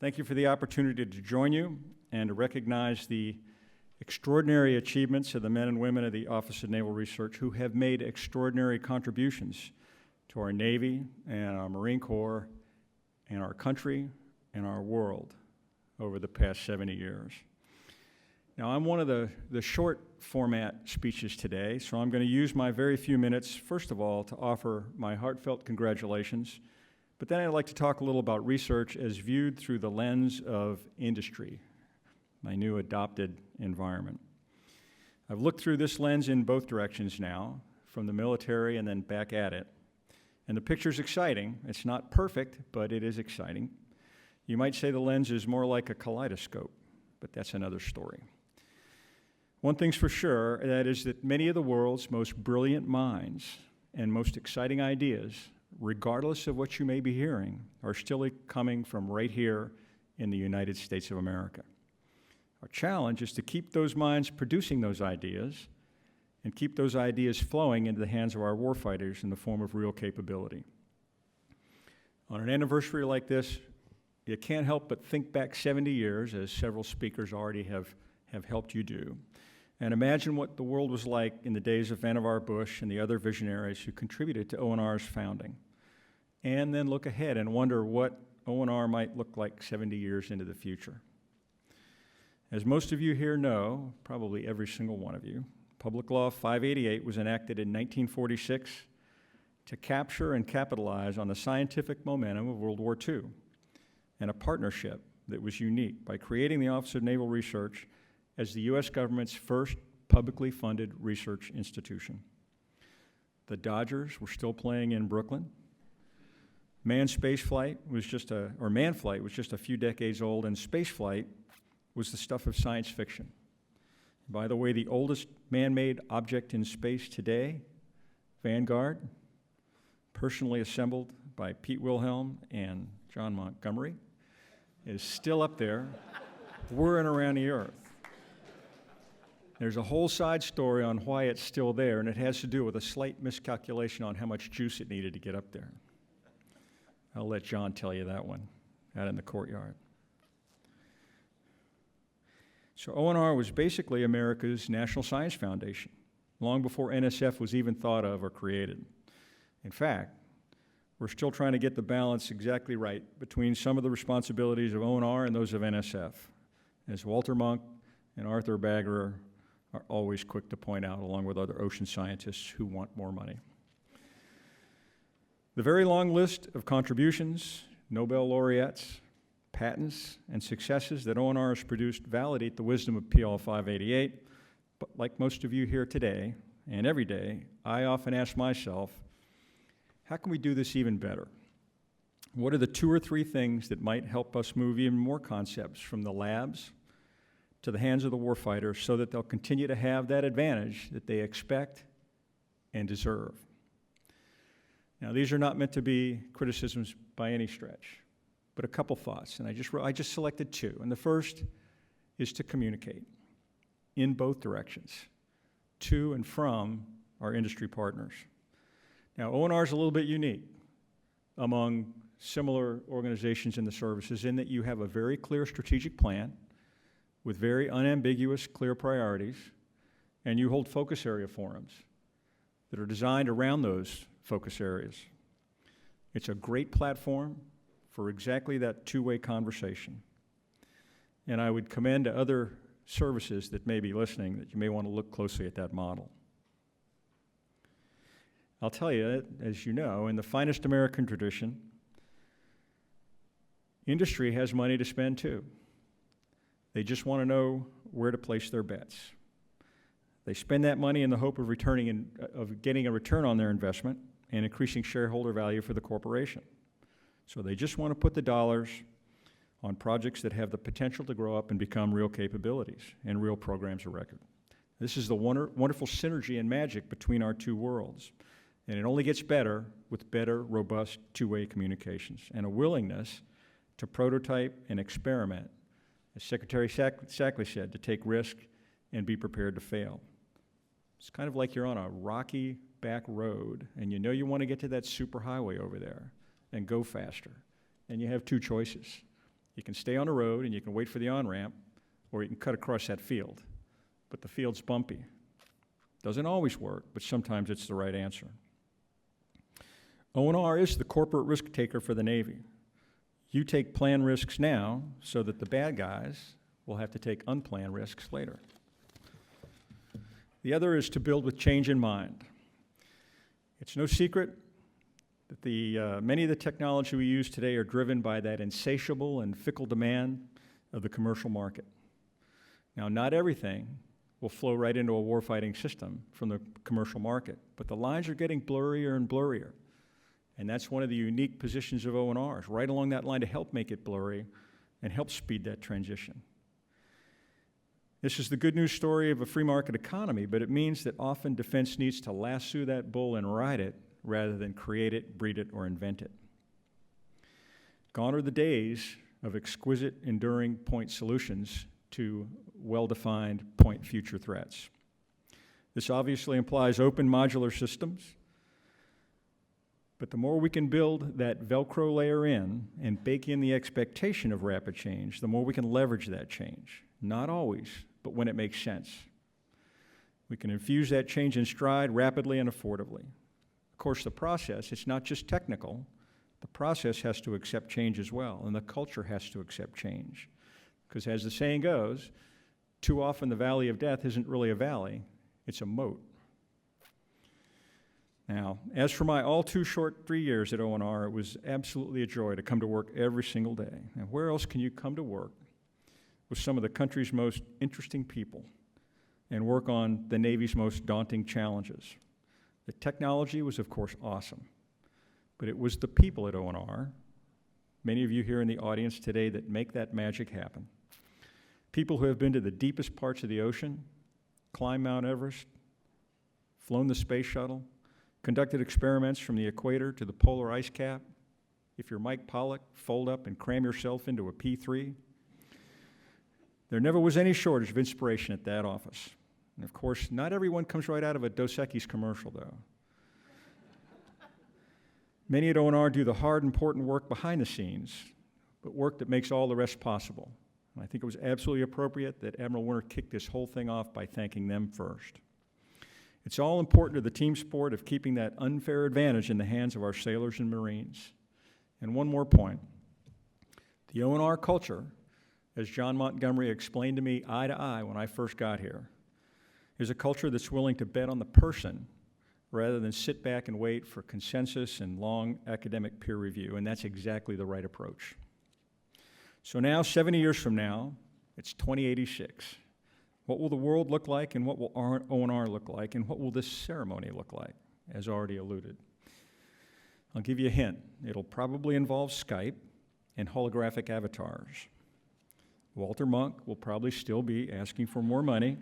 Thank you for the opportunity to join you and to recognize the extraordinary achievements of the men and women of the Office of Naval Research who have made extraordinary contributions to our Navy and our Marine Corps and our country and our world over the past 70 years. Now, I'm one of the short format speeches today, so I'm going to use my very few minutes, first of all, to offer my heartfelt congratulations, but then I'd like to talk a little about research as viewed through the lens of industry, my new adopted environment. I've looked through this lens in both directions now, from the military and then back at it. And the picture's exciting. It's not perfect, but it is exciting. You might say the lens is more like a kaleidoscope, but that's another story. One thing's for sure, that is that many of the world's most brilliant minds and most exciting ideas, regardless of what you may be hearing, are still coming from right here in the United States of America. Our challenge is to keep those minds producing those ideas and keep those ideas flowing into the hands of our warfighters in the form of real capability. On an anniversary like this, you can't help but think back 70 years, as several speakers already have helped you do, and imagine what the world was like in the days of Vannevar Bush and the other visionaries who contributed to ONR's founding. And then look ahead and wonder what ONR might look like 70 years into the future. As most of you here know, probably every single one of you, Public Law 588 was enacted in 1946 to capture and capitalize on the scientific momentum of World War II, and a partnership that was unique by creating the Office of Naval Research as the U.S. government's first publicly funded research institution. The Dodgers were still playing in Brooklyn. Manned flight was just a few decades old, and spaceflight was the stuff of science fiction. By the way, the oldest man-made object in space today, Vanguard, personally assembled by Pete Wilhelm and John Montgomery, is still up there, whirring around the Earth. There's a whole side story on why it's still there, and it has to do with a slight miscalculation on how much juice it needed to get up there. I'll let John tell you that one out in the courtyard. So ONR was basically America's National Science Foundation, long before NSF was even thought of or created. In fact, we're still trying to get the balance exactly right between some of the responsibilities of ONR and those of NSF, as Walter Monk and Arthur Baggerer are always quick to point out, along with other ocean scientists who want more money. The very long list of contributions, Nobel laureates, patents, and successes that ONR has produced validate the wisdom of PL 588, but like most of you here today, and every day, I often ask myself, how can we do this even better? What are the 2 or 3 things that might help us move even more concepts from the labs to the hands of the warfighter so that they'll continue to have that advantage that they expect and deserve? Now, these are not meant to be criticisms by any stretch, but a couple thoughts, and I just selected 2. And the first is to communicate in both directions, to and from our industry partners. Now, ONR is a little bit unique among similar organizations in the services in that you have a very clear strategic plan with very unambiguous, clear priorities, and you hold focus area forums that are designed around those focus areas. It's a great platform for exactly that two-way conversation. And I would commend to other services that may be listening that you may want to look closely at that model. I'll tell you, as you know, in the finest American tradition, industry has money to spend too. They just want to know where to place their bets. They spend that money in the hope of getting a return on their investment and increasing shareholder value for the corporation. So they just want to put the dollars on projects that have the potential to grow up and become real capabilities and real programs of record. This is the wonderful synergy and magic between our 2 worlds. And it only gets better with better, robust two-way communications and a willingness to prototype and experiment, as Secretary Sackley said, to take risk and be prepared to fail. It's kind of like you're on a rocky back road and you know you want to get to that superhighway over there and go faster. And you have 2 choices. You can stay on the road and you can wait for the on-ramp, or you can cut across that field. But the field's bumpy. Doesn't always work, but sometimes it's the right answer. ONR is the corporate risk taker for the Navy. You take planned risks now so that the bad guys will have to take unplanned risks later. The other is to build with change in mind. It's no secret that many of the technology we use today are driven by that insatiable and fickle demand of the commercial market. Now, not everything will flow right into a warfighting system from the commercial market, but the lines are getting blurrier and blurrier. And that's one of the unique positions of ONRs, right along that line to help make it blurry and help speed that transition. This is the good news story of a free market economy, but it means that often defense needs to lasso that bull and ride it rather than create it, breed it, or invent it. Gone are the days of exquisite, enduring point solutions to well-defined point future threats. This obviously implies open modular systems, but the more we can build that Velcro layer in and bake in the expectation of rapid change, the more we can leverage that change. Not always, but when it makes sense. We can infuse that change in stride rapidly and affordably. Of course, the process, it's not just technical. The process has to accept change as well, and the culture has to accept change. Because as the saying goes, too often the valley of death isn't really a valley, it's a moat. Now, as for my all too short 3 years at ONR, it was absolutely a joy to come to work every single day. And where else can you come to work with some of the country's most interesting people and work on the Navy's most daunting challenges? The technology was, of course, awesome, but it was the people at ONR, many of you here in the audience today, that make that magic happen. People who have been to the deepest parts of the ocean, climbed Mount Everest, flown the space shuttle, conducted experiments from the equator to the polar ice cap. If you're Mike Pollock, fold up and cram yourself into a P3. There never was any shortage of inspiration at that office. And of course, not everyone comes right out of a Dos Equis commercial, though. Many at ONR do the hard, important work behind the scenes, but work that makes all the rest possible. And I think it was absolutely appropriate that Admiral Werner kicked this whole thing off by thanking them first. It's all important to the team sport of keeping that unfair advantage in the hands of our sailors and Marines. And one more point. The ONR culture, as John Montgomery explained to me eye to eye when I first got here, is a culture that's willing to bet on the person rather than sit back and wait for consensus and long academic peer review, and that's exactly the right approach. So now, 70 years from now, it's 2086. What will the world look like, and what will ONR look like, and what will this ceremony look like, as already alluded? I'll give you a hint. It'll probably involve Skype and holographic avatars. Walter Monk will probably still be asking for more money,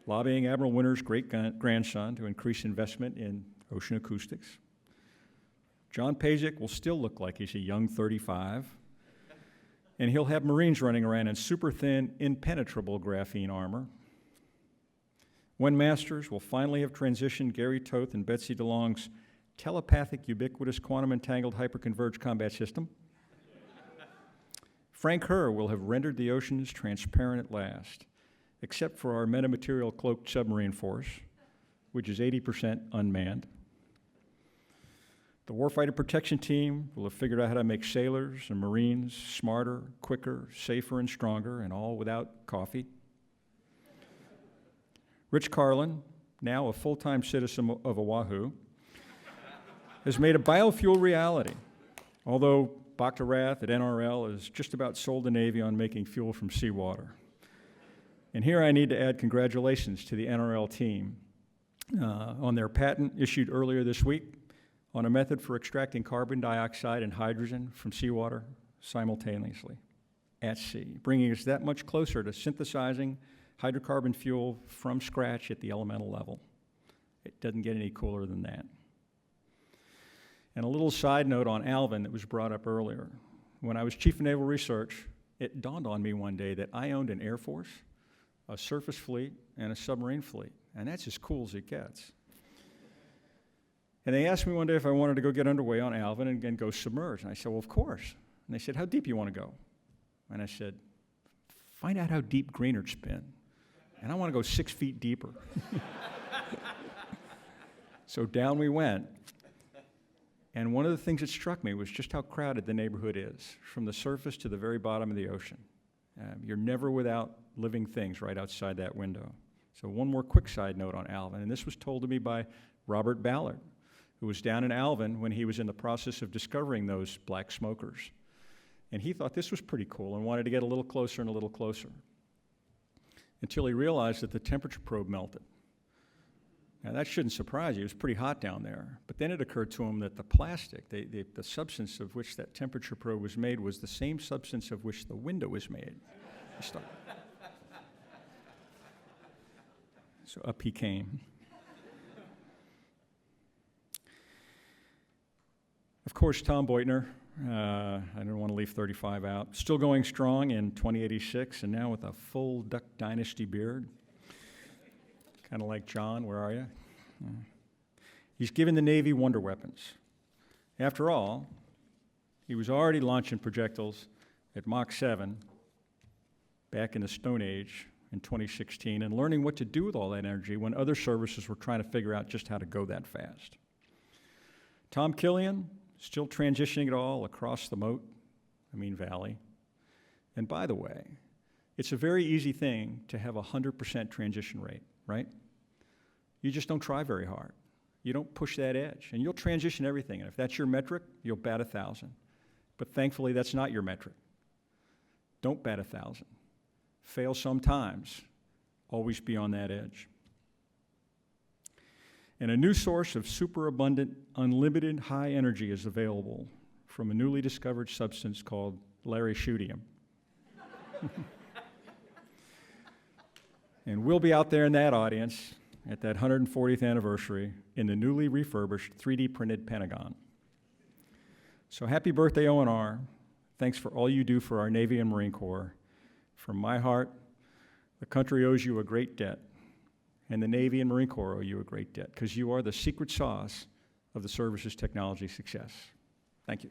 lobbying Admiral Winter's great-grandson to increase investment in ocean acoustics. John Pajak will still look like he's a young 35, and he'll have Marines running around in super thin, impenetrable graphene armor. When Masters will finally have transitioned Gary Toth and Betsy DeLong's telepathic, ubiquitous, quantum-entangled, hyperconverged combat system. Frank Herr will have rendered the oceans transparent at last, except for our metamaterial cloaked submarine force, which is 80% unmanned. The Warfighter Protection Team will have figured out how to make sailors and Marines smarter, quicker, safer, and stronger, and all without coffee. Rich Carlin, now a full-time citizen of Oahu, has made a biofuel reality, although Dr. Rath at NRL has just about sold the Navy on making fuel from seawater. And here I need to add congratulations to the NRL team on their patent issued earlier this week on a method for extracting carbon dioxide and hydrogen from seawater simultaneously at sea, bringing us that much closer to synthesizing hydrocarbon fuel from scratch at the elemental level. It doesn't get any cooler than that. And a little side note on Alvin that was brought up earlier. When I was Chief of Naval Research, it dawned on me one day that I owned an Air Force, a surface fleet, and a submarine fleet, and that's as cool as it gets. And they asked me one day if I wanted to go get underway on Alvin and go submerge. And I said, well, of course. And they said, how deep you want to go? And I said, find out how deep Greenard's been. And I want to go 6 feet deeper. So down we went. And one of the things that struck me was just how crowded the neighborhood is, from the surface to the very bottom of the ocean. You're never without living things right outside that window. So one more quick side note on Alvin, and this was told to me by Robert Ballard, who was down in Alvin when he was in the process of discovering those black smokers. And he thought this was pretty cool and wanted to get a little closer and a little closer, until he realized that the temperature probe melted. Now, that shouldn't surprise you. It was pretty hot down there. But then it occurred to him that the plastic, the substance of which that temperature probe was made, was the same substance of which the window was made. So up he came. Of course, Tom Beutner, I don't want to leave 35 out, still going strong in 2086, and now with a full Duck Dynasty beard. Kind of like John, where are you? He's given the Navy wonder weapons. After all, he was already launching projectiles at Mach 7 back in the Stone Age in 2016 and learning what to do with all that energy when other services were trying to figure out just how to go that fast. Tom Killian, still transitioning it all across the valley. And by the way, it's a very easy thing to have a 100% transition rate, right? You just don't try very hard. You don't push that edge, and you'll transition everything. And if that's your metric, you'll bat 1,000. But thankfully, that's not your metric. Don't bat 1,000. Fail sometimes. Always be on that edge. And a new source of superabundant, unlimited high energy is available from a newly discovered substance called larishutium. And we'll be out there in that audience at that 140th anniversary in the newly refurbished 3D printed Pentagon. So happy birthday, ONR. Thanks for all you do for our Navy and Marine Corps. From my heart, the country owes you a great debt, and the Navy and Marine Corps owe you a great debt, because you are the secret sauce of the service's technology success. Thank you.